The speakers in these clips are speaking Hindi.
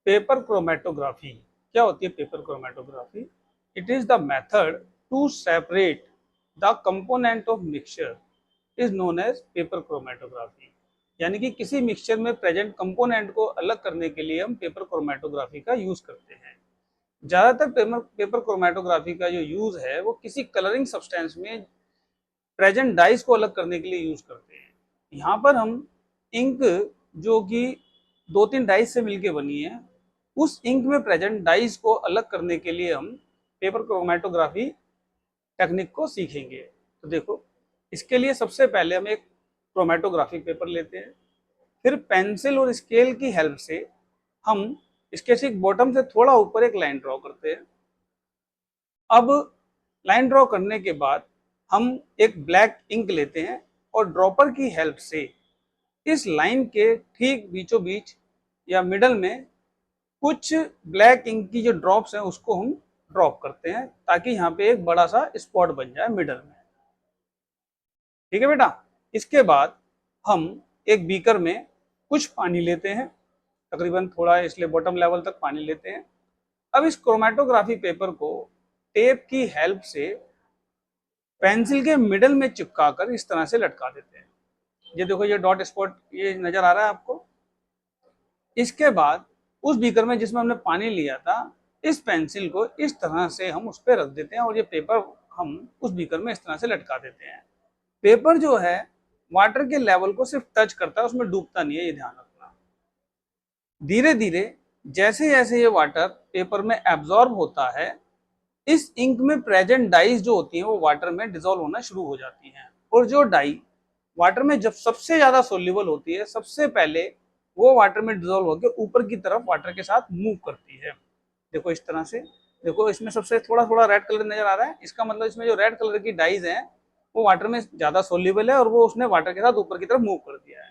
पेपर क्रोमेटोग्राफी क्या होती है? Paper chromatography it is the method to separate the component of mixture is known as paper chromatography. यानी कि किसी मिक्सचर में प्रेजेंट कंपोनेंट को अलग करने के लिए हम पेपर क्रोमेटोग्राफी का यूज करते हैं। ज्यादातर पेपर क्रोमेटोग्राफी का जो यूज है वो किसी कलरिंग सब्सटेंस में प्रेजेंट डाइस को अलग करने के लिए यूज करते हैं। यहाँ पर हम इंक जो कि 2-3 डाइस से मिलकर बनी है, उस इंक में प्रेजेंट डाइस को अलग करने के लिए हम पेपर क्रोमेटोग्राफी टेक्निक को सीखेंगे। तो देखो, इसके लिए सबसे पहले हम एक क्रोमेटोग्राफिक पेपर लेते हैं, फिर पेंसिल और स्केल की हेल्प से हम स्केचिंग बॉटम से थोड़ा ऊपर एक लाइन ड्रॉ करते हैं। अब लाइन ड्रॉ करने के बाद हम एक ब्लैक इंक लेते हैं और ड्रॉपर की हेल्प से इस लाइन के ठीक बीचों बीच या मिडल में कुछ ब्लैक इंक की जो ड्रॉप्स हैं उसको हम ड्रॉप करते हैं, ताकि यहाँ पे एक बड़ा सा स्पॉट बन जाए मिडल में। ठीक है बेटा। इसके बाद हम एक बीकर में कुछ पानी लेते हैं, तकरीबन थोड़ा, इसलिए बॉटम लेवल तक पानी लेते हैं। अब इस क्रोमेटोग्राफी पेपर को टेप की हेल्प से पेंसिल के मिडल में चिपका कर इस तरह से लटका देते हैं। ये देखो, ये डॉट स्पॉट ये नजर आ रहा है आपको। इसके बाद उस बीकर में जिसमें हमने पानी लिया था, इस पेंसिल को इस तरह से हम उस पर रख देते हैं और ये पेपर हम उस बीकर में इस तरह से लटका देते हैं। पेपर जो है वाटर के लेवल को सिर्फ टच करता है, उसमें डूबता नहीं है, ये ध्यान रखना। धीरे धीरे जैसे जैसे ये वाटर पेपर में एब्जॉर्ब होता है, इस इंक में प्रेजेंट डाइज जो होती हैं वो वाटर में डिसॉल्व होना शुरू हो जाती हैं। और जो डाई वाटर में जब सबसे ज्यादा सोल्यूबल होती है, सबसे पहले वो वाटर में डिसॉल्व होकर ऊपर की तरफ वाटर के साथ मूव करती है। देखो इस तरह से, देखो इसमें सबसे थोड़ा थोड़ा रेड कलर नजर आ रहा है। इसका मतलब इसमें जो रेड कलर की डाइज हैं वो वाटर में ज्यादा सोल्यूबल है और वो उसने वाटर के साथ ऊपर की तरफ मूव कर दिया है।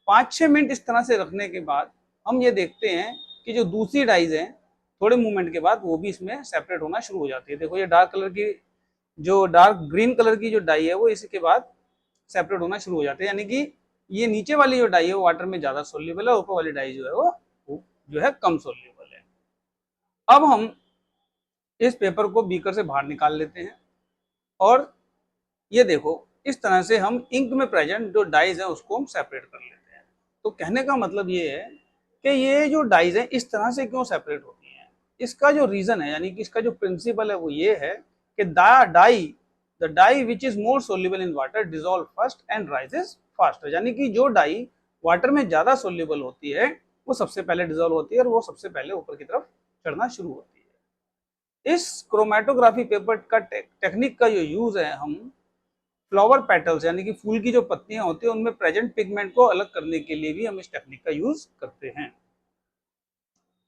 5-6 मिनट इस तरह से रखने के बाद हम ये देखते हैं कि जो दूसरी डाइज है थोड़े मूवमेंट के बाद वो भी इसमें सेपरेट होना शुरू हो जाती है। देखो ये डार्क कलर की, जो डार्क ग्रीन कलर की जो डाई है वो इसके बाद सेपरेट होना शुरू हो जाते हैं। यानी कि ये नीचे वाली जो डाई है वो वाटर में ज्यादा सोल्यूबल है, ऊपर वाली डाई जो है वो जो है कम सोल्यूबल है। अब हम इस पेपर को बीकर से बाहर निकाल लेते हैं और ये देखो इस तरह से हम इंक में प्रेजेंट जो डाइज है उसको हम सेपरेट कर लेते हैं। तो कहने का मतलब ये है कि ये जो डाइज है इस तरह से क्यों सेपरेट होती हैं। इसका जो रीजन है, यानी कि इसका जो प्रिंसिपल है वो ये है कि the dye which is more soluble in water dissolve first and rises faster. यानी कि जो डाई वाटर में ज्यादा सोल्यूबल होती है वो सबसे पहले डिसॉल्व होती है और वो सबसे पहले ऊपर की तरफ चढ़ना शुरू होती है। इस क्रोमेटोग्राफी पेपर का टेक्निक का जो यूज है, हम फ्लावर पेटल्स यानी कि फूल की जो पत्तियां होती है उनमें प्रेजेंट पिगमेंट को अलग करने के लिए भी हम इस टेक्निक का यूज करते हैं।